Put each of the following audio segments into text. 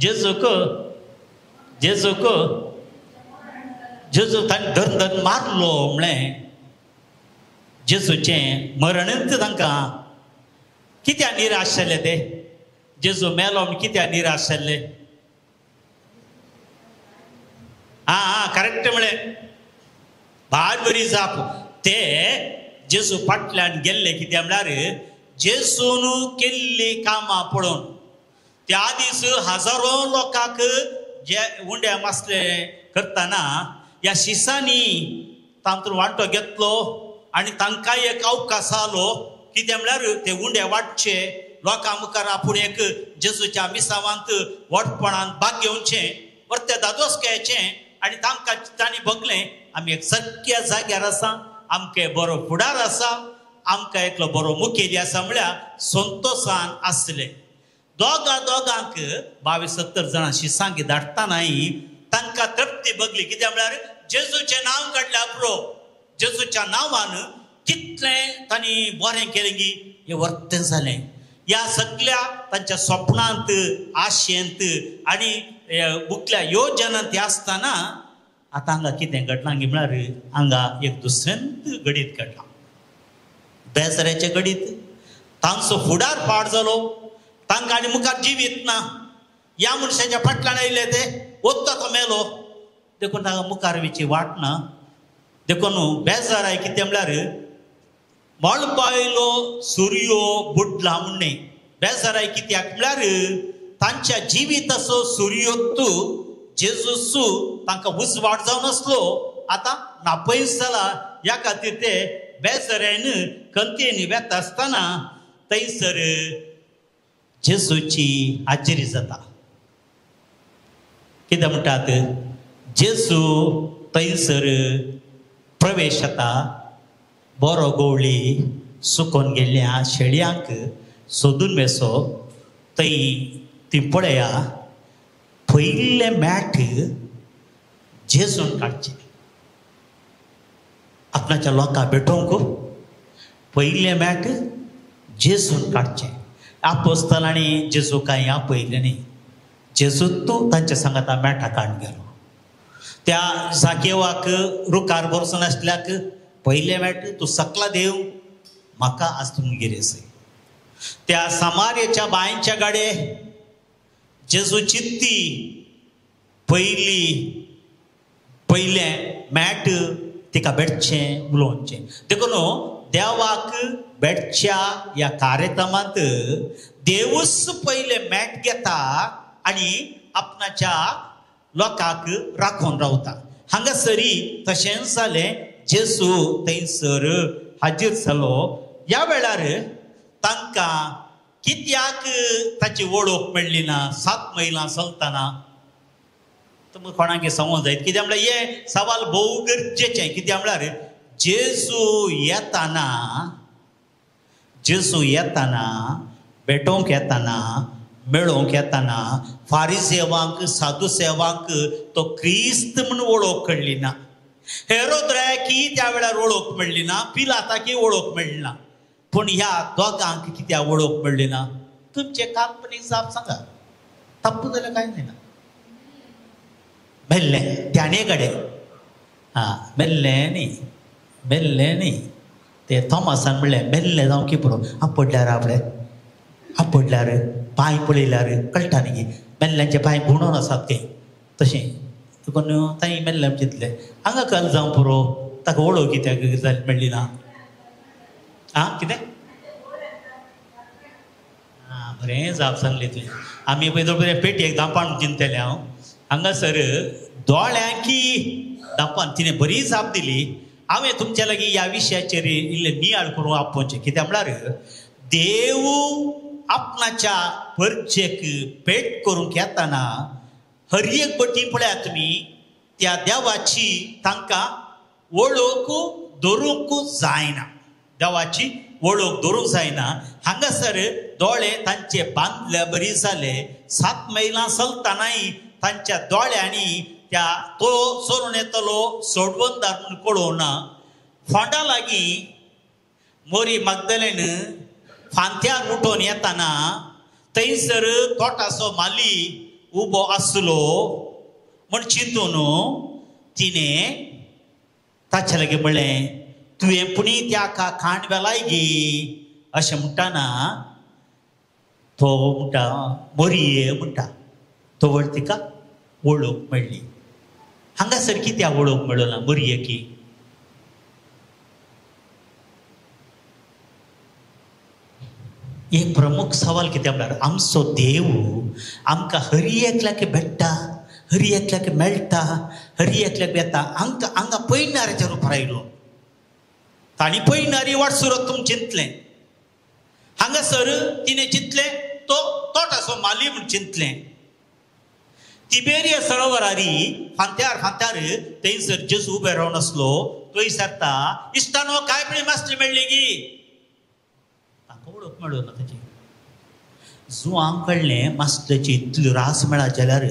जेजूक जेजू ताणें धरून धरून मारलो म्हळें जेजूचें मरणंत तांकां कित्याक निराश जालें ते जेजू मेलो म्हण कित्याक निराश जाल्ले करेक्ट म्हळें भार बरी जाप ते जेजू फाटल्यान गेल्ले कित्याक म्हळ्यार जेजून केल्ली कामां पळोवन त्या दीस हजारो लोकांक जे उंड्या मासले करतना ह्या शिसांनी तातूंत वांटो घेतलो आनी तांकां एक अवकाश आलो कित्याक म्हळ्यार ते उंडे वाडचे लोकां मुखार आपूण एक जेजूच्या मिसावांत व्हडपणान भाग घेवचें परते दादोसकेचें आनी तांकां तांणी बगलें आमी एक सख्या जाग्यार आसा आमकां बरो फुडार आसा आमकां एकलो बरो मुखेली आसा म्हळ्यार संतोशान आसले दोगांक 22-70 जाणां शिसांगी धाडटानाय तांकां तृप्ती बगली कित्याक म्हळ्यार जेजूचें नांव काडल्या पुरो जेजूच्या नांवान कितलें तांणी बरें केलें गी हें वर्तें जालें ह्या सगळ्या तांच्या स्वप्नांत आशेंत आनी मुखल्या योजनांत आसतना आतां हांगा कितें घडलां गी म्हळ्यार हांगा एक दुसरेंत घडीत घडलां बेसऱ्याचे घडीत तांचो फुडार पाड जालो तांकां आनी मुखार जिवीत ना ह्या मनशाच्या फाटल्यान आयले ते ओत्ता तो मेलो देखून तांकां मुखार वेची वाट ना देखून बेजाराय कितें म्हळ्यार मळबायलो सुर्यो बुडला म्हणणे बेजाराय कित्याक म्हळ्यार तांच्या जिविताचो सुर्योत्तू जेजूसू तांकां उजवाड जावन आसलो आतां नापयस जाला ह्या खातीर ते बेजाऱ्यान खंतेनी वेता आसतना थंयसर जेजूची हाजेरी जाता कितें म्हणटात जेजू थंयसर प्रवेश जाता बरो गवळी सुकोन गेल्ल्या शेळयांक सोदून मेसो थंय ती पळया पयले मॅट जेजून काडचे आपणाच्या लोकांक भेटोवंक पयले मॅट जेजून काडचे आपोस्तलांनी जेजू कांय आपयलें न्ही जेजू तूं तांच्या सांगाता मॅटा काडून गेलो त्या जाकेवाक रुखार बरोवन नासल्याक पयले मॅट तूं सकला देव म्हाका आज तुमी गिरेसय त्या सामार्याच्या बांयच्या गाडे जेजू चित्ती पयले मॅट तिका भेटचें उलोवचें देखून देवाक भेटच्या ह्या कार्यक्रमांत देवूच पयले मॅट घेता आनी आपणाच्या लोकांक राखून रावता हांगासरी तशेंच जालें जेजू थंयसर हाजीर जालो ह्या वेळार तांकां कित्याक ताची वळख मेळ्ळी ना 7 मैलां चलतना तुमकां कोणाक सांगूंक जाय कित्याक म्हळ्यार हे सवाल भोव गरजेचें कित्याक म्हळ्यार जेजू येताना भेटोवंक येताना मेळोवंक येताना फारिसेवांक साधू सेवांक तो क्रिस्त म्हूण वळख कळ्ळी ना हेरोद्राकी त्या वेळार वळख मेळ्ळी ना पिलाताकी वळख मेळ्ळी ना पूण ह्या दोगांक कित्याक वळख मेळ्ळी ना तुमचे काल्पनीक जाप सांगा तप्प जाल्यार कांय ना मेल्लें त्याने कडेन मेल्लें न्ही ते थॉमसान म्हणलें मेल्लें जावं की पुरो आपडल्यार आपडल्यार पांय पळयल्यार कळटा न्ही मेल्ल्यांचे पांय गुणोन आसात ते तशें देखून थंय मेल्लें चिंतलें हांगा कल जावं पुरो ताका वळख कित्याक मेळ्ळी ना कितें बरें जाप सांगलें तुवें आमी पळय पेटयेक दांपान चिंतलें हांव हांगासर दोळ्यांकी दांपान तिणें बरी जाप दिली हांवें तुमच्या लागीं ह्या विशयाचेर इल्लें नियाळ करूं आपोवचें कित्याक म्हळ्यार देव आपणाच्या परचेक पेट करूंक येताना हर एक बटी पळयात तुमी त्या देवाची तांकां वळख धरूंक जायना देवाची वळख धरूंक जायना हांगासर दोळे तांचे बांदले बरी जाले 7 मैलां चलतानाय तांच्या दोळ्यांनी त्या तो सोडून येतलो सोडवंदार म्हूण कळोवना फोंडा लागीं मोरी मगदलेन फांत्यार उठोवन येताना थंयसर तोटासो माली उबो आसलो म्हण चिंतून तिने ताचे लागी म्हणलें तुवें पुणी त्या खांड वेलाय गी अशें म्हणटाना तो म्हणटा मोरये म्हणटा तो वळ तिका वळोवंक मेळ्ळी. हांगासर कित्याक वळोवंक मेळ्ळो ना मोरयेकी? एक प्रमुख सवाल कितें म्हळ्यार आमचो देव आमकां हरी एकल्याक भेटता, हरी एकल्याक मेळटा, हरी एकल्याक येता. हांगा पयणाऱ्याच्या रुपार आयलो. ताणी पयणारी वाटसुरो तुम चिंतलें. हांगासर तिणें चिंतलें तो तोटाचो माली म्हूण चिंतलें. तिबेरिया सरोवरारी फांत्यार फांत्यार थंयसर जेजू उबे रावन आसलो. तो विचारता इश्टानो काय बरी मासली मेळ्ळी गी? ताका वळख मेळ्ळो ना ताची. जुआंक कळ्ळें मास्तल्याची इतली रास मेळा जाल्यार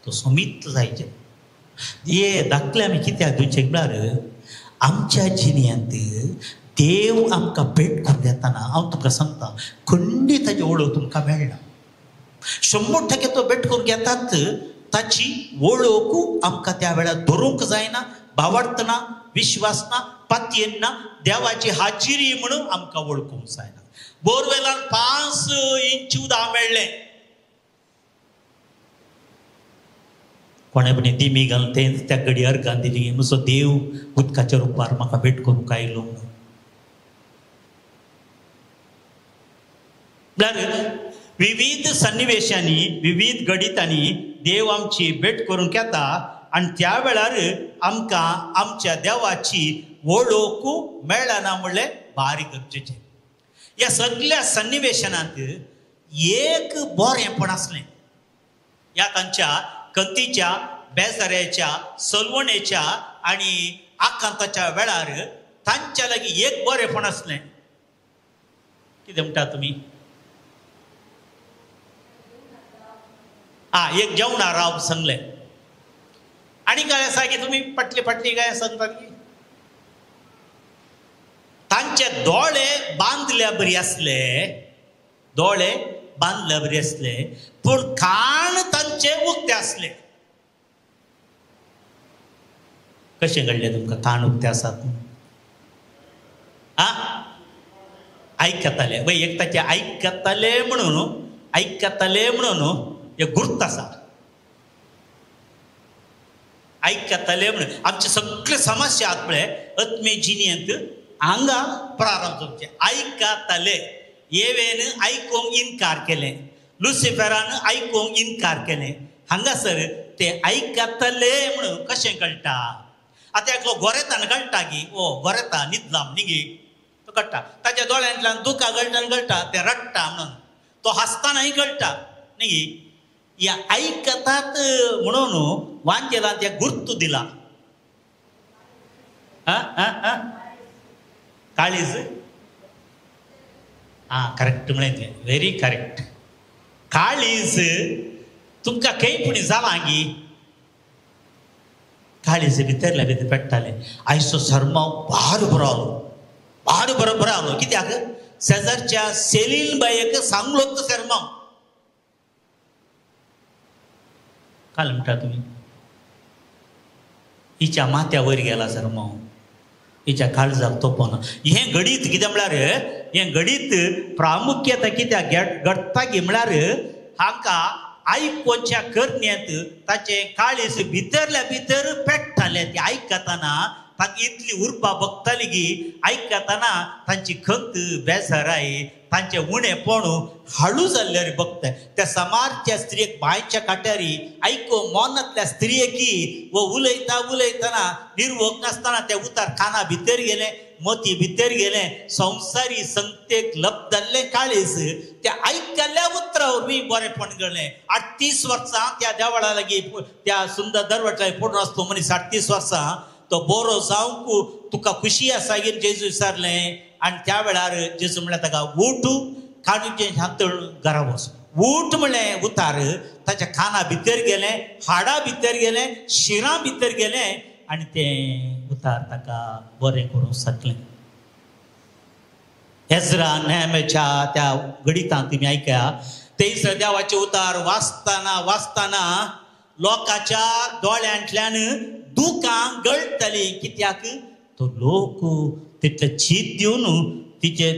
तो सोमीत जायचे. ये धाकले आमी कित्याक दिवचे म्हळ्यार आमच्या जिणेंत देव आमकां भेट करून येताना हांव तुमकां सांगता खंडीत ताची वळख तुमकां मेळना. 100% तो भेट करून घेतात. ताची वळख आमकां त्या वेळार धरूंक जायना, भावार्थना, विश्वास ना, पातयेन ना. देवाची हाजिरी म्हणून आमकां वळखूंक जायना. बोरवेलान 5 इंच उदक मेळ्ळें. कोणे म्हणे दिमी घालून तें त्या घडयार गांदिली म्हजो देव उदकाच्या रुपार म्हाका भेट करूंक आयलो म्हणून. विविध सन्निवेशांनी विविध गणितांनी देव आमची भेट करूंक येता आनी त्या वेळार आमकां आमच्या देवाची वळख मेळना म्हणलें भारी गरजेचें. ह्या सगळ्या सन्निवेशनांत एक बरेंपण आसलें. ह्या तांच्या कंतीच्या, बेजाऱ्याच्या, सलवणेच्या आनी आकांताच्या वेळार तांच्या लागीं एक बरेंपण आसलें. कितें म्हणटा तुमी? एक जेवणा राव सांगलें. आनी काय आसा की तुमी पटली काय सांगतात की तांचे दोळे बांदल्या बरी आसले, दोळे बांदल्या बरी आसले पूण कान तांचे उक्ते आसले. कशें घडलें तुमकां कान उक्ते आसात? आयकताले वय एक ताचे आयकताले म्हणून एक गुर्त आसा. आयकताले म्हणून आमचे सगळे समस्या आहात पळय आत्मीय जिणेंत हांगा प्रारंभ जावचे. आयकताले. येवेन आयकूंक इन्कार केलें, लुसिफरान आयकूंक इन्कार केलें. हांगासर ते आयकताले म्हणून कशें कळटा? आतां एकलो गोरेतान कळटा की गोरेता न्हिदला न्ही तो कळटा. ताच्या दोळ्यांतल्यान दुकां कळटा ते रडटा म्हणून. तो हसतानाय कळटा न्ही. या आयकतात म्हणून वांजेलांत एक गुर्तू दिला. काळीज. करेक्ट म्हळें, व्हेरी करेक्ट. काळीज तुमकां खंय पुणी जाला गी. काळीज भितरल्या भितर पेट्टाले. आयचो शर्माव बार बरो आलो. कित्याक शेजारच्या सेलीन बायेक सांगलो तो शर्माव. काल म्हणटा तुमी हिच्या माथ्या वयर गेला शर्माव, हिच्या काळजाक तोपना. हें घडीत कितें म्हळ्यार हें घडीत प्रामुख्यता कित्याक घडटा गी म्हळ्यार हांकां आयकोच्या करण्यांत ताचे काळीज भितरल्या भितर पेट्टाले. ते आयकताना तांकां इतली उर्बा भोगताली की आयकताना तांची खंत, बेजाराय, तांचे उणेपण हळू जाल्ले रे भोगताय. त्या समारच्या स्त्रियेक बांयच्या काट्यारी आयको मोनांतल्या स्त्रियेकी उलयताना निर्वोक नासतना ते उतार काना भितर गेले, मती भितर गेले. संवसारी संगतेक लब जाल्ले काळीज त्या आयकल्ल्या उतरा वरवीं बरेंपण घडलें. 38 वर्सां त्या देवाळा लागीं त्या सुंदर दरवटा पडून आसलो मनीस. 38 वर्सां तो बरो जावंक तुका खुशी आसा गे जेजू विचारलें. आनी त्या वेळार जेजू म्हणलें ताका उठ, काणूचें हातळ घरा वच. उठ म्हणलें उतार. ताच्या काना भितर गेलें, हाडा भितर गेलें, शिरां भितर गेलें आनी तें उतार ताका बरें करूं शकलें. एजरा नेहम्याच्या त्या गणितांत तुमी आयकया थंयसर देवाचे उतार वाचताना वाचताना लोकांच्या दोळ्यांतल्यान दुकां गळटली. कित्याक तो लोक तितले चीत दिवन तिचे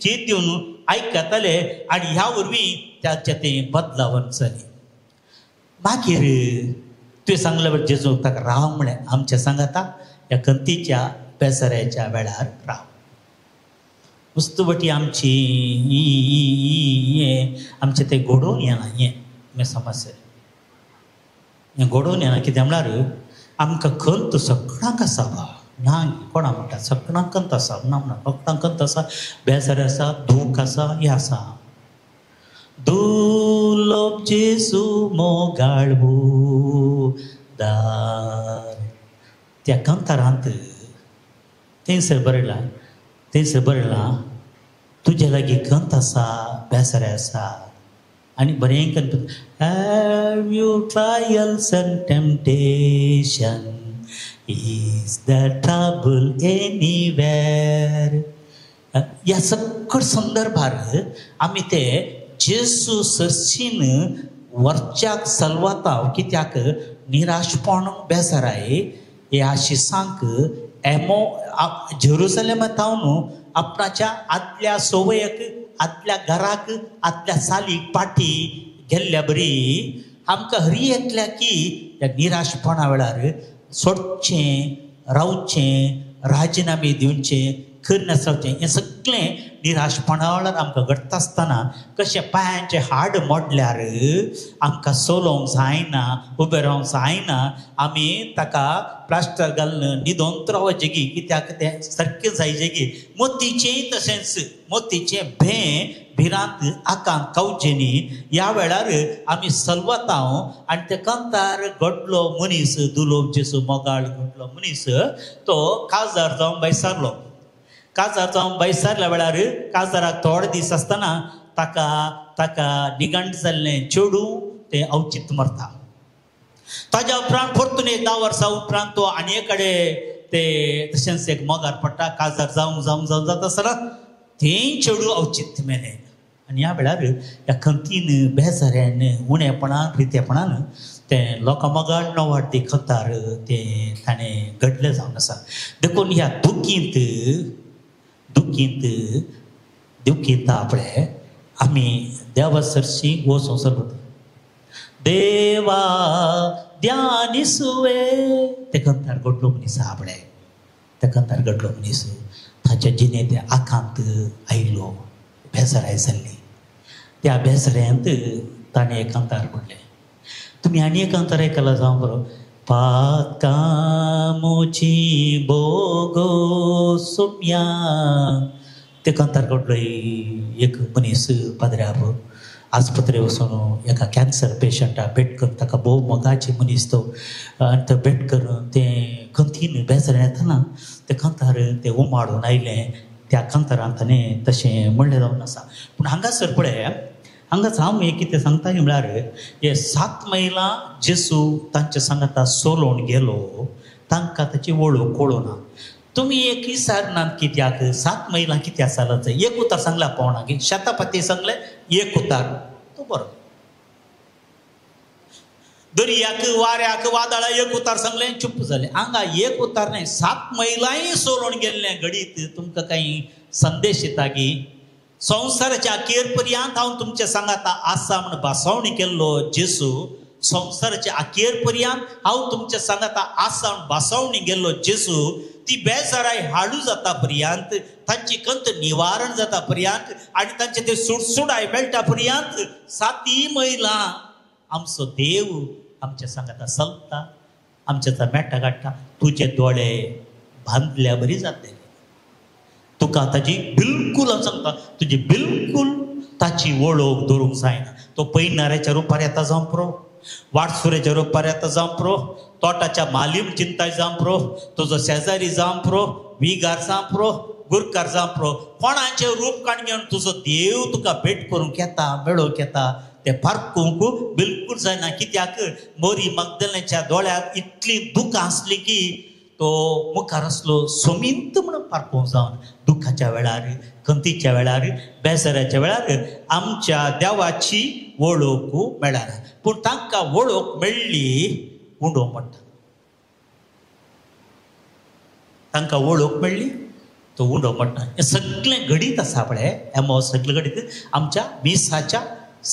चीत दिवन आयकताले आनी ह्या वरवीं त्याचें तें बदलावन जाली. मागीर तुवें सांगले बट जेजू ताका राव म्हळें आमच्या सांगाता ह्या कंतीच्या बेसऱ्याच्या वेळार राव. उस्तुबटी आमची आमचें तें घडोवन येना हें समस्या हें घडोवन येना. कित्याक म्हळ्यार आमकां खंत सगळ्यांक आसा बा ना कोणा म्हणटा सगळ्यांक खंत आसा ना म्हणा सगळ्यांक खंत आसा बेजार आसा दूख आसा हें आसा. दुर्लभ जेसू मोगाळवो दार त्या कंतारांत थंयसर बरयलां तुजे लागीं खंत आसा बेसारे आसा आनी बरें करून have you trials end temptation is the trouble anywhere. ह्या सगळ संदर्भार आमी ते जेसू सरसीन वरच्याक सलवता. कित्याक निराशपण बेसाराय हे आशिसांक जेरुसलेमांत हांव आपणाच्या आदल्या सवयक आदल्या घराक आदल्या सालीक पाठी गेल्ल्या बरी आमकां हरी येतल्या की त्या निराशपणा वेळार सोडचें रावचें राजिनामे दिवचें खर नासवचें हें सगळें निराशपणा वेळार आमकां घडटा आसतना कशें पांयांचें हाड मोडल्यार आमकां चलोवंक जायना उबें रावंक जायना. आमी ताका प्लास्टर घालून न्हिदोन रावचे गी कित्याक तें सारकें जायचें गी. मोतीचेंय तशेंच मोतीचें भिरांत आकांत खावचें न्ही. ह्या वेळार आमी सलवता आनी ते कंतार घडलो मनीस दुलोब जेसू मोगाळ घडलो मनीस तो काजार जावन बैसारलो. काजार जावन बैसारल्या वेळार काजाराक थोडे दीस आसतना ताका निगंट जाल्लें चेडू तें अवचित मरता. ताज्या उपरांत परतून 10 वर्सां उपरांत तो आनी कडेन ते तशेंच एक मोगार पडटा. काजार जावंक जाता आसतना तें चेडू अवचित मेलें. आनी ह्या वेळार ह्या खंतीन बेजाऱ्यान उणेपणान रितेपणान तें लोकां मोगाळ नवाड देखतार तें ताणें घडलें जावन आसा. देखून ह्या दुखींत आपणे आमी देवा सरशी हो संवसार करता. देवा ध्यानिसुवे ते कंतार घडलो मनीस आपणे ते कंतार घडलो मनीस ताच्या जिणेंत ते आकांत आयलो बेजाराय जाल्ली. त्या बेजाऱ्यांत ताणें एक कंतार म्हणलें. तुमी आनी एक कंतार आयकला जावं बरो. पाकामोची बोगो सोम्या ते कंतार घडलो. एक मनीस पाद्र्याब आस्पत्रे वचून एका कॅन्सर पेशंटाक भेट करून ताका भोव मोगाचे मनीस तो आनी तो भेट करून तें खंतीन बेजारें येतना ते कंतार तें उमाडून आयलें. त्या कंतारान ताणें तशें म्हणलें जावन आसा. पूण हांगासर पळय हांगाच हांव हें कितें सांगता म्हळ्यार हे 7 मैलां जेसू तांच्या सांगाता सोलोवन गेलो तांकां ताची वळख कळुना. तुमी एक विचारनात कित्याक 7 मैलां कित्याक चलत जाय. एक उतार सांगला पोवणागे शेतापती सांगलें एक उतार तो बरो. दर्याक वाऱ्याक वादळा एक उतार सांगलें चुप जालें. हांगा एक उतार न्हय 7 मैलांय सोलोवन गेल्लें घडीत तुमकां काही संदेश येता की संवसाराच्या अखेर पर्यंत हांव तुमच्या सांगाता आसा म्हण भासावणी केल्लो जेसू संवसाराच्या अखेर पर्यंत हांव तुमच्या सांगाता आसा म्हण भासावणी गेल्लो जेसू ती बेजाराय हाडू जाता पर्यंत तांची कंत निवारण जाता पर्यंत आनी तांचे ते सुडसुडाय मेळटा पर्यंत 7 मैलां आमचो देव आमच्या सांगाता चलता आमच्या मेट्टा काडटा. तुजे दोळे बांदल्या बरी जातले. तुका ताची बिलकुल सांगता तुजी बिलकुल ताची वळख धरूंक जायना. तो पैनाऱ्याच्या रुपार येता जावं पुरो वाटसुऱ्याच्या रुपार येता जावं पुरो तोटाच्या मालीम चिंताय जावं पुरो तुजो शेजारी जावं पुरो विगार जावं पुरो गुरकार जावं पुरो कोणाचें रूप काण घेवन तुजो देव तुका भेट करूंक येता मेळोवंक येता ते पारखूंक बिलकुल जायना. कित्याक मोरी मगदलेच्या दोळ्यांत इतली दुखां आसली की तो मुखार आसलो सोमिंत म्हणून पारखूंक जावन दुखाच्या वेळार खंतीच्या वेळार बेजाराच्या वेळार आमच्या देवाची वळोवंक मेळना पूण तांकां वळोवंक मेळ्ळी उंडो म्हणटा तांकां वळोवंक मेळ्ळी तो उंडो म्हणटा हें सगळें घडीत आसा पळय हें सगळें घडीत आमच्या मिसाच्या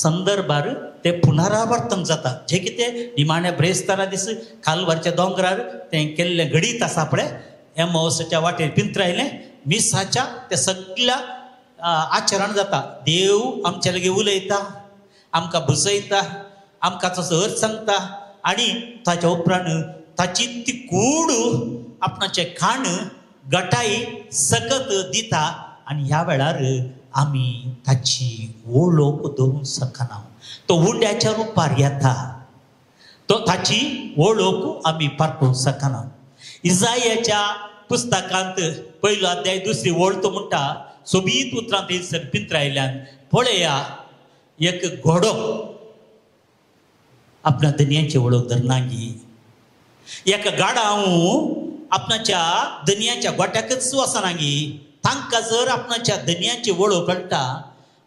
संदर्भार ते पुनरावर्तन जाता जे कितें निमाण्या ब्रेस्तारा दीस कालवारच्या दोंगरार तें केल्लें घडीत आसा पळय एमोसाच्या वाटेर पिंत्रायलें मिसाच्या त्या सगळ्या आचरण जाता देव आमचे लागीं उलयता आमकां बुजयता आमकां ताचो अर्थ सांगता आनी ताच्या उपरांत ताची ती कूड आपणाचें खाण गटाई सकत दिता आनी ह्या वेळार आमी ताची वळख धरूंक शकना तो उंड्याच्या रुपार येता तो ताची वळख आमी पारखूंक शकना इसायाच्या पुस्तकांत पयलो अध्याय दुसरी वळ तो म्हणटा सोबीत उतरां थंयसर पिंत्रायल्यान पळया एक घोडो आपल्या दुनियाची वळख धरनागी एक गाडाव आपणाच्या दुनियाच्या गोट्याकच वचनागी तांकां जर आपणाच्या दुनियाची वळख कळटा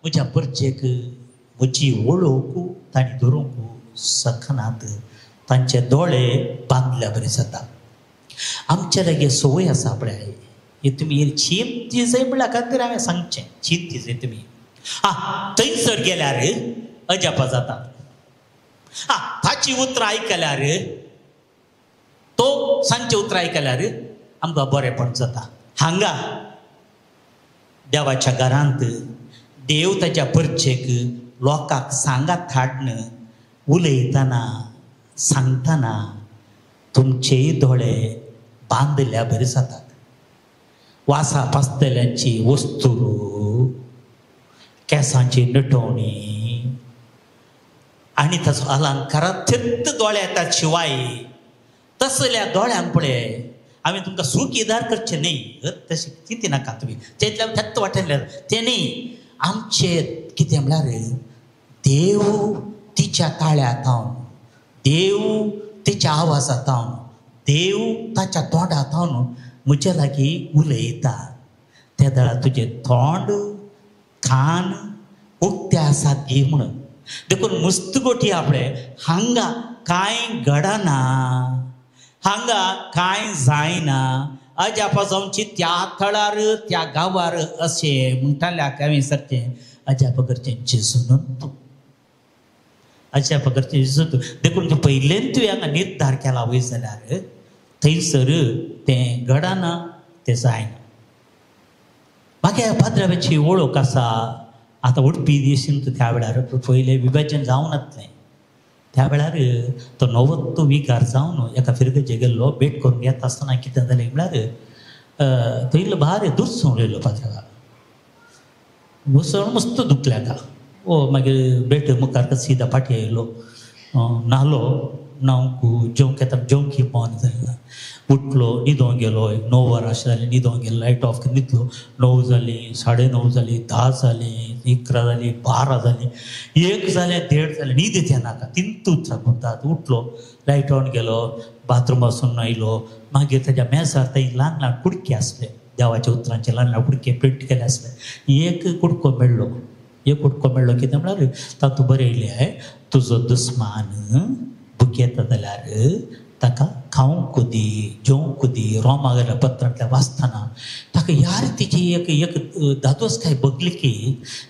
म्हज्या परचेक म्हजी वळख तांणी धरूंक शकनात तांचे दोळे बांदल्या बरें जाता आमच्या लागीं संवय आसा पळय हे तुमी चिंती जाय म्हणल्या खातीर हांवें सांगचें चिंती जाय तुमी थंयसर गेल्यार अजापा जाता ताची उतरां आयकल्यार तो सांजचे उतरां आयकल्यार आमकां बरेंपण जाता हांगा देवाच्या घरांत देव ताच्या परचेक लोकांक सांगात हाडन उलयतना सांगतना तुमचेय दोळे बांदल्या बरे जातात वासा पास्तल्यांची वस्तू केसांची नटोवणी आनी ताचो अलंकारात थित्त दोळे येतात शिवाय तसल्या दोळ्यान पळय आमी तुमकां सुखीदार करचे न्ही तशें चिंती नाका तुमी तेतल्या थत्त वाटल्यार तें न्ही आमचे कितें म्हळ्यार देव तिच्या ताळ्यांत देव तिच्या आवाजांत देव ताच्या तोंडांत म्हज्या लागीं उलयता त्या दळा तुजें तोंड कान उक्ते आसात घे म्हणून देखून मस्तगोटी आपणे हांगा कांय घडना हांगा कांय जायना अजापा जावची त्या थळार त्या गांवार अशें म्हणटाल्याक हांवें सारकें अजापा करचें जेजून तूं अजापा करचें जेजून तूं देखून पयलें तुवें हांगा निर्धार केला वयर जाल्यार थंयसर तें घडना तें जायना म्हाका पाद्राव्याची वळख आसा आतां उडपी देशींत त्या वेळार पयलें विभाजन जावन नासलें त्या वेळार तो 90 विकार जावन एका फिरगेचेर गेल्लो भेट करून येता आसतना कितें जालें म्हळ्यार थंय भार दुसोवन येयलो पात्रावा मुसळ मस्त दुखल्या का मागीर भेट मुखार सीदा फाटी येयलो नालो न्हांवंक जेवंक येता जेवंक पोवन जालें उठलो न्हिदोंक गेलो 9 वरां अशें जालें न्हिदोंक गेलो लायट ऑफ करून न्हिदलो 9 जालीं 9:30 जालीं 10 जालीं 11 जालीं 12 जालीं 1 जालें 1:30 जालें न्हीद येता नाका तिंतूच म्हणटात उठलो लायट ऑन गेलो बाथरूम वचून आयलो मागीर ताच्या मेजार थंय ल्हान ल्हान कुडके आसले देवाच्या उतरांचे ल्हान ल्हान कुडके प्रिंट केले आसले एक कुडको मेळ्ळो कितें म्हळ्यार तातूंत बरयलें तुजो दुस्मान भूक येता जाल्यार ताका खावंक दी जेवंक दी रोमा गेल्या पत्रांतल्या वाचतना ताका ह्या रितीची एक धादोसकाय भोगली की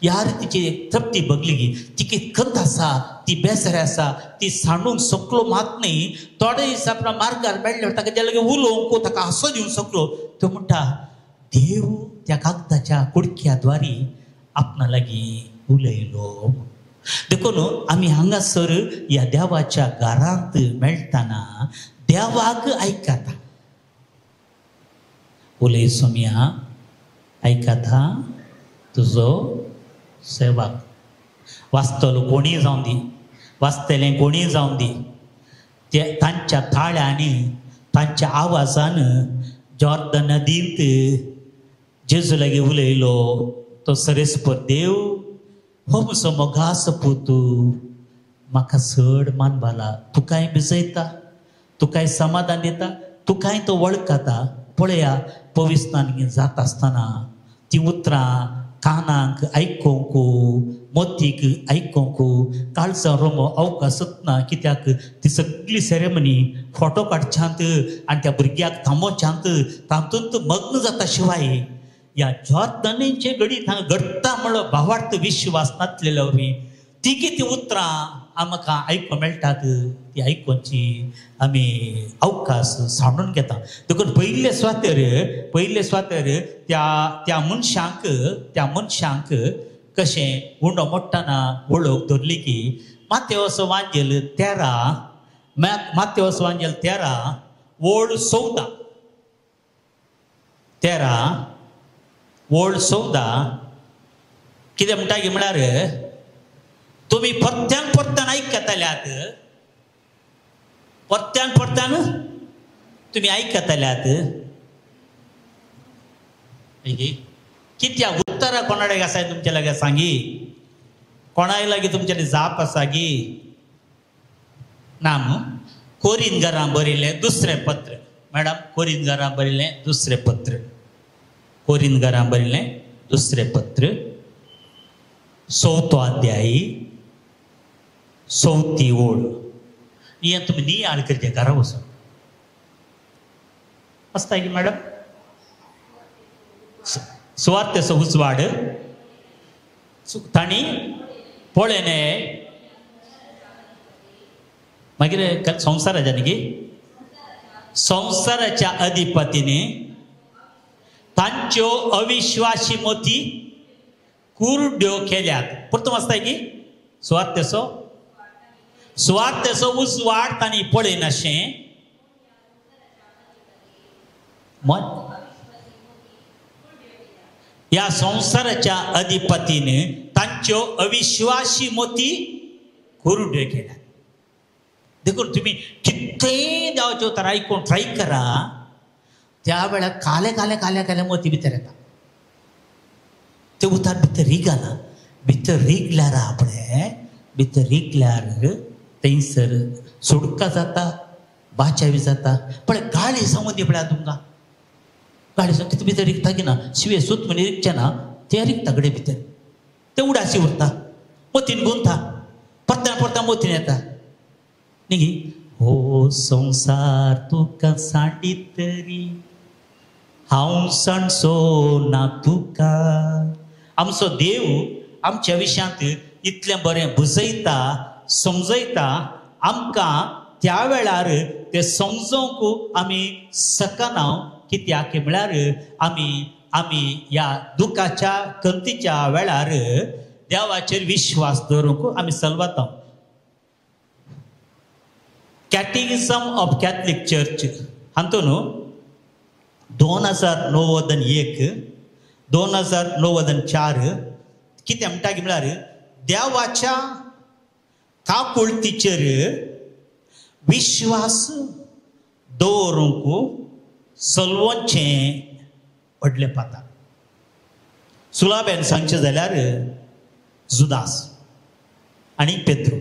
ह्या रितीची एक तृप्ती भोगली की ती खत आसा ती बेसरे आसा ती सांडूंक सकलो मात न्ही थोडे दीस आपणा मार्गार मेळ्ळे ताका जे लागीं उलोवंक ताका हांसो दिवंक सकलो तो म्हणटा देव त्या कागदाच्या कुडक्याद्वारी आपणा लागीं उलयलो देखून आमी हांगासर ह्या देवाच्या घरांत मेळटाना देवाक आयकता उलय सोम्या आयकता तुजो सेवक वाचतलो कोणीय जावं दी वाचतलें कोणीय जावं दी ते तांच्या ताळ्यांनी तांच्या आवाजान जॉर्दन नदींत जेजू लागीं उलयलो तो सरेस्पर देव हो म्हजो मोगास पुतू म्हाका चड मानबाला तुकाय भिजयता तुकाय समाधान दिता तुकाय तो वळखता पळया पवित्रान जाता आसतना ती उतरां कानाक आयकोंक मोतीक आयकोंक काळजां रोमो अवकाशच ना कित्याक ती सगळी सेरेमनी फोटो काडच्यांत आनी त्या भुरग्याक थांबोवच्यांत तातूंत मग्न जाता शिवाय ह्या जॉर्दनीचे घडीत हांगा घडटा म्हणलो भावार्थ विश्वास नासलेल्या वरवीं ती कितें उतरां आमकां आयको मेळटात ती आयकोवची आमी अवकाश सांडून घेता देखून पयले स्वातेर त्या मनशांक कशें उंडो मोडटाना वळख धरली की मातेवस वांजेल 13 वोळ 14 कितें म्हणटा की म्हळ्यार तुमी परत्यान आयकताल्यात तुमी आयकताल्यात कित्या उत्तरा कोणाडेक आसा तुमचे लागे सांगी कोणाय लागीं तुमचे जाप आसा गी ना न्हू कोरिंदकारां बरयलें दुसरें पत्र मॅडम कोरिंदकारां बरयलें दुसरें पत्र 4 अध्याय 4 ओळ हें तुमी नियाळ करचें घरा वचून आसता की मॅडम सुवार्थेचो उजवाड तांणी पळयलें मागीर संसाराच्या अधिपतीने तांच्यो अविश्वासी मोती कुरड्यो केल्यात परतून वाचताय की सुवार्थेचो उजवाड तांणी पळयनाशें या संसाराच्या अधिपतीने तांच्यो अविश्वासी मोती कुरड्यो केल्यात देखून तुम्ही कितलेय देवाचे उतार आयकून ट्राय करा त्या वेळा काले मोती भितर येता ते उतार भितर रिगना भितर रिगल्यार थंयसर सुडका जाता बाचावी जाता पण गाळी संबंधी पळया तुमकां गाळी कितें भितर रिगता की ना शिवे सूत म्हणे रिगचे ना ते रिगता गडे भितर ते उडासी उरता मोतीन गुंथा परत्यान मोतीन येता निगी हो संसार तुका सांडीत तरी हांव सांडचो ना तुका आमचो देव आमच्या विशयांत इतलें बरें बुजयता समजयता आमकां त्या वेळार ते समजोवंक आमी सकना कित्याक म्हळ्यार आमी ह्या दुखाच्या कंतीच्या वेळार देवाचेर विश्वास दवरूंक आमी चलवता कॅटेकिझम ऑफ कॅथलिक चर्च हातून 2009-1 2009-4 कितें म्हणटा की म्हळ्यार देवाच्या काकुळतीचेर विश्वास दवरूंक चलवचें पडलें पाता सुलाबेन सांगचें जाल्यार जुदास आनी पेद्रू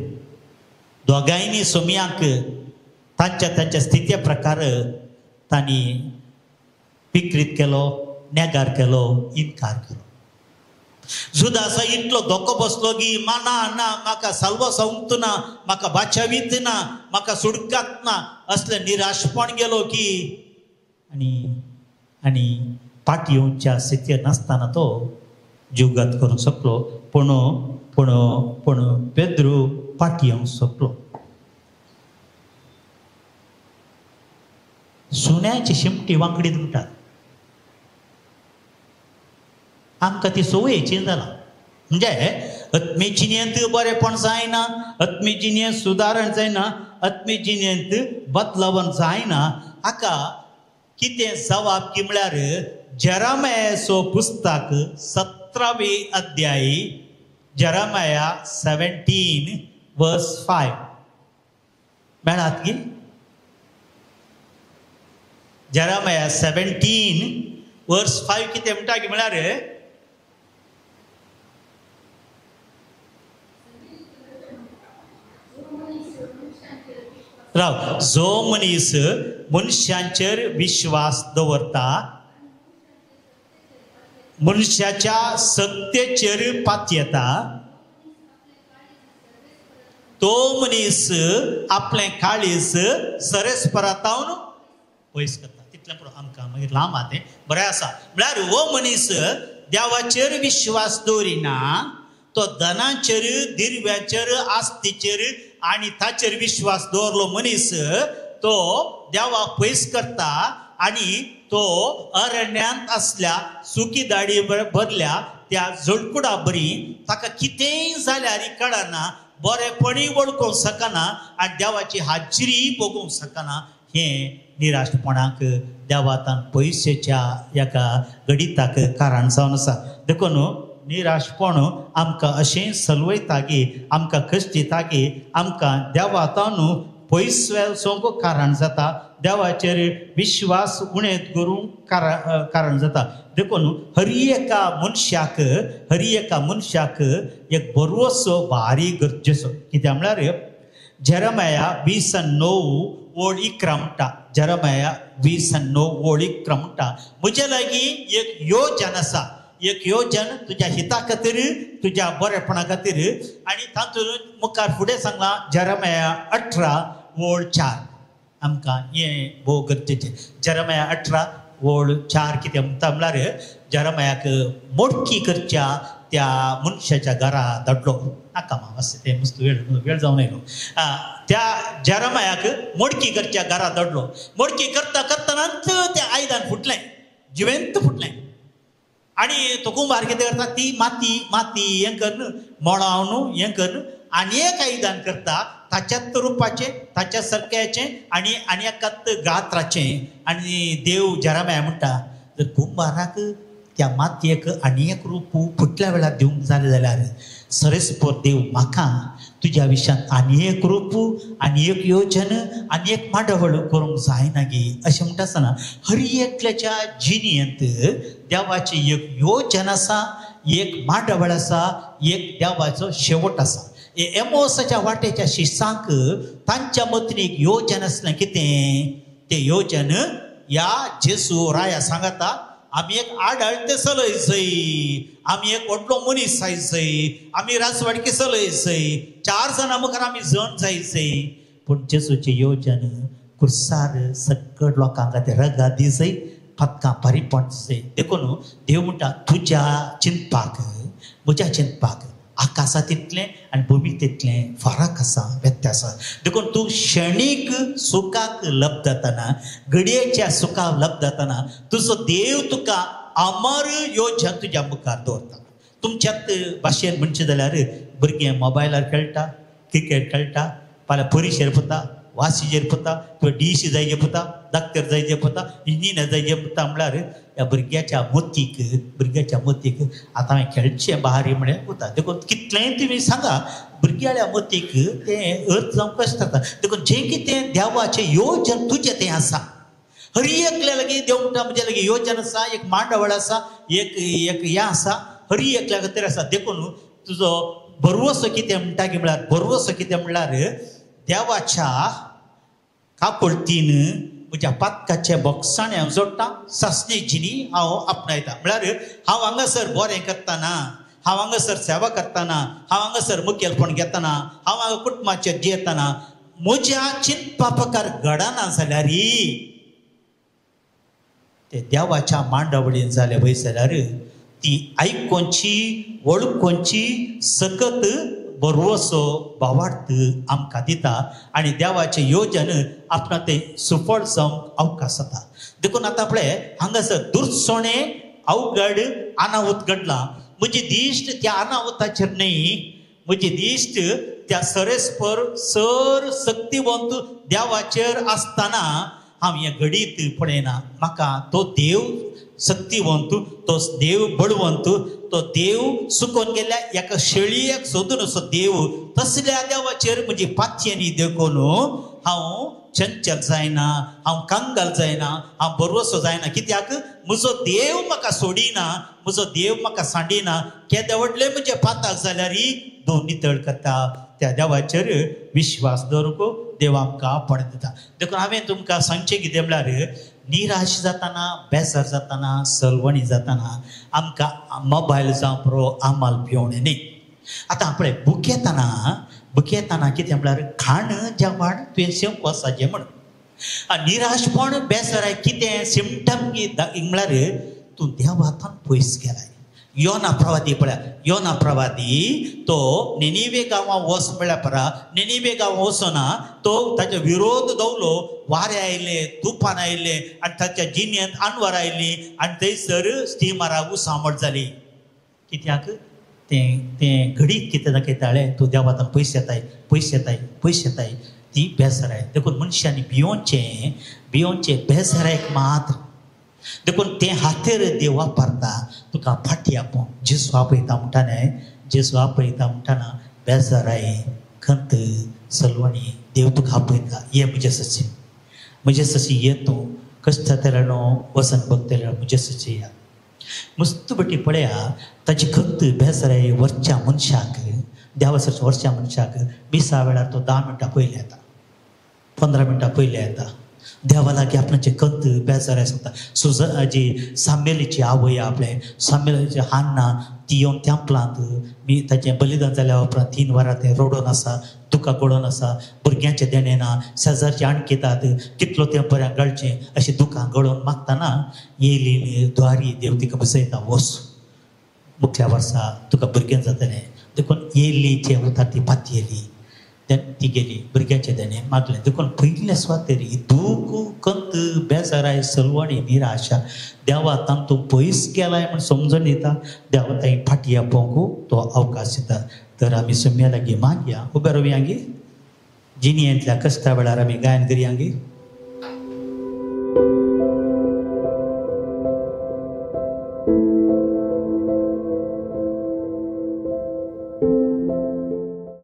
दोगांयनी सोमयांक तांच्या स्थिती प्रकार तांणी विकृत केलो नेगार केलो इन्कार केलो जुदासा इतलो धोको बसलो की ना म्हाका साल्वो सांगत ना म्हाका बाचावीत ना म्हाका सुडकात ना असलें निराशपण गेलो की आनी पाट येवच्या स्थितीर नासतना तो जीवघात करूंक शकलो पूण पेद्रू पाट येवंक शकलो सुण्याची शिमटी वांगडीत म्हणटात आमकां ती सवयेची जाला म्हणजे आत्मी जिणेंत बरेपण जायना आत्मी जिणेंत सुदारण जायना आत्मी जिणेंत बदलावण जायना हाका कितें जवाब की म्हळ्यार जेरेमियाचो पुस्तक 17 अध्याय जेरेमिया 17:5 मेळात की जेरेमिया 17:5 कितें म्हणटा की म्हळ्यार जो मनीस मनशांचेर विश्वास दवरता मनशाच्या सत्तेचेर पातयेता तो मनीस आपले काळीज सरस्परातावन पयस करता. तितले पुरो आमकां मागीर लांब आहा तें बरें आसा. म्हळ्यार हो मनीस देवाचेर विश्वास दवरिना, तो धनाचेर, दिरव्याचेर, आस्तीचेर आनी ताचेर विश्वास दवरलो मनीस तो देवा पयस करता आनी तो अरण्यांत असल्या सुकी दाडी भरल्या त्या जळकुडा बरी ताका कितेंय जाल्यार कळना, बरेपणी वळखूंक सकना आनी देवाची हाजिरी बगूंक सकना. हें निराशपणाक देवातान पयशेच्या एका गणिताक कारण जावन आसा. देखून निराशपण आमकां अशें सलवयता की आमकां कश्ट दिता की आमकां देवातान पयस वचोंक कारण जाता, देवाचेर विश्वास उणें करूंक कारण जाता. देखून हर एका मनशाक एक बरोसो भारी गरजेचो. कित्याक म्हळ्यार जेरमाया 20:9 म्हणटा. जेरमाया 20:9 म्हणटा, म्हजे लागीं एक येवजण आसा, एक येवजण तुज्या हिता खातीर, तुज्या बरेपणा खातीर. आनी तातूंत मुखार फुडें सांगलां जेरमाया 18:4. आमकां हें भोव गरजेचें. जेरमाया 18:4 कितें म्हणटा म्हळ्यार जेरमायाक मोडकी करच्या त्या मनशाच्या घरा धाडलो. नाका मातशें तें मस्त वेळ जावन येयलो. त्या जेरमायाक मोडकी करच्या घरा धाडलो. मोडकी करता करतनाच तें आयदान फुटलें, जिवेंत फुटलें. आनी तो कुंभार कितें करता, ती माती हें कर मोडावन हें कर आनी एक आयदान करता ताच्याच रुपाचें, ताच्या सारक्याचें आनी एकाच गात्राचें. आनी देव जेरमाया म्हणटा, जर कुंभाराक त्या मातयेक आनी एक रूप फुटल्या वेळार दिवंक जालें जाल्यार सरस्पर देव म्हाका तुज्या विशयांत आनी एक रूप, आनी एक येवजण, आनी एक मांडवळ करूंक जायना गे. अशें म्हणटा आसतना हर एकल्याच्या जिणेंत देवाची एक येवजण आसा, एक मांडवळ आसा, एक देवाचो शेवट आसा. एमोसाच्या वाटेच्या शिश्यांक तांच्या मतीन एक येवजण आसलें. कितें तें येवजण? ह्या जेसू राया सांगता, आमी एक आडाळते चलयसय, आमी एक व्हडलो मनीस जायसय, आमी राजवाडकी चलयसय, 4 जाणां मुखार आमी जण जायसय. पूण जेसूचें येवजण कुर्सार सकट लोकांक खातीर रगा दिसय, पदकां पारिपण दिसय. देखून देव म्हणटा, तुज्या चिंतपाक, म्हज्या चिंतपाक आकाशा तितलें आनी भुमी तितलें फरक आसा, व्यत्यास आसा. देखून तूं क्षणीक सुखाक लब जातना, घडयेच्या सुखाक लब जातना तुजो देव तुका अमर येवजण तुज्या मुखार दवरता. तुमच्याच भाशेन म्हणचें जाल्यार भुरगें मोबायलार खेळटा, क्रिकेट खेळटा, फाल्यां परिशेर पता, वासीचेर पता, किंवा डिशी जायचे पता, दाक्तर जायचे पता, इंजिनियर जायचे पता. म्हळ्यार ह्या भुरग्याच्या मतीक आतां हांवें खेळचें बारी म्हळ्यार वता. देखून कितलेंय तुमी सांगा, भुरग्याल्या मतीक तें अर्थ जावंक कशें जाता. देखून जें कितें देवाचें येवजण तुजें तें आसा, हर एकल्या लागीं देव म्हणटा म्हजे लागीं येवजण आसा, एक मांडवळ आसा, एक हें आसा, हर एकल्या खातीर आसा. देखून तुजो बरवसो कितें म्हणटा की म्हळ्यार, बरवसो कितें म्हळ्यार देवाच्या कापळतीन म्हज्या पातकाच्या बॉक्सांनी हांव जोडटां, सासणी जिणी हांव आपणायता. म्हळ्यार हांव हांगासर बरें करतना, हांव हांगासर सेवा करतना, हांव हांगासर मुखेलपण घेतना, हांव हांगा कुटुंबाचेर जियेतना म्हज्या चिंतपा प्रकार घडना जाल्यार ते देवाच्या मांडवळीन जालें वय जाल्यार ती आयकोनची, वळखोनची सकत बरवसो भावार्थ आमकां दिता आनी देवाचें येवजण आपणा तें सुफळ जावंक अवकाश जाता. देखून आतां पळय, हांगासर दुरसोणें अवघड अनाहूत घडलां. म्हजी दिश्ट त्या अनाहुताचेर न्ही, म्हजी दिश्ट त्या सरस्पर सर शक्तिवंत देवाचेर आसतना हांव हें घडीत पळयना. म्हाका तो देव शक्तिवंत, तो देव बळवंत, तो देव सुकोन गेल्या एका शेळयेक सोदून असो देव, तसल्या देवाचेर म्हजी पातयेनी देखून हांव चंचल जायना, हांव कांगाल जायना, हांव बरवसो जायना. कित्याक म्हजो देव म्हाका सोडिना, म्हजो देव म्हाका सांडिना. केदे व्हडले म्हणजे पाताक जाल्यार दोन नितळ करता. त्या देवाचेर विश्वास दवरूंक देव आमकां आपण दिता. देखून हांवें तुमकां सांगचें कितें म्हळ्यार, निराश जाताना, बेजार जाताना, सलवणी जाताना आमकां मोबायल जावं बरो आमाल पिवणें न्ही. आतां पळय, भूक येताना बकेताना कितें म्हळ्यार खाण जेवाण तुवें सेवंक वचपाचें म्हण. निराशपण बेसराय कितें सिमटम म्हळ्यार तूं देवातान पयस गेलाय. योना प्रवादी पळय, योना प्रवादी तो निनिवे गांवां वच म्हळ्यार परा निनिवे गांव वचना तो ताचे विरोध दवरलो. वारे आयले, तुफान आयले आनी ताच्या जिन्यांत आनवर आयली आनी थंयसर स्टिमराक उसामट जाली. कित्याक तें घडीक कितें दाखयताले तूं देवातान पयस येताय पयस येताय पयस येताय ती बेसराय. देखून मनशांनी भियोंचे बेसरायक मात्र देखून ते हातेर देव वापरता तुका फाटी आपोवंक. जेसू आपयता म्हणटाना बेजाराय खंत सलवणी देव तुका आपयता. ये म्हजे सची ये तूं कश्टतलेनो वसन बगतले म्हजे सची या मस्त बटी पळया. ताची खंत बेजाराय वरच्या मनशाक देवासरच्या वरच्या मनशाक 20 वेळार तो 10 मिनटां पयले येता, 15 मिनटां पयले येता. देवा लागी आपणाचे कंत बेजाराय सांगता. जी सामेलीची आवय आपले सामेलीची हान्ना ती येवन तेंपलांत मी ताचें बलिदान जाल्या उपरांत 3 वरां तें रडोन आसा, दुकां गळोन आसा, भुरग्यांचे देणे ना, शेजारचे आणकितात कितलो तेंप बऱ्याक घालचें अशें दुकां गळोन मागतना येयली द्वारी देव तिका बसयता. वस मुखल्या वर्सा तुका भुरगें जातलें. देखून येयलीचे उतार ती पाती येयली ती गेली भुरग्यांचे देणे मागले. देखून पयले स्वातेरी दूख कंत बेजाराय सलवणी निराशा देवातान तूं पयस गेलाय म्हण समजून येता. देवा ताई फाटी आपोवंक तो अवकाश दिता. तर आमी सुम्या लागीं मागया. उबे रावयांगी जिनियेंतल्या कश्टा वेळार आमी गायन करयांगी.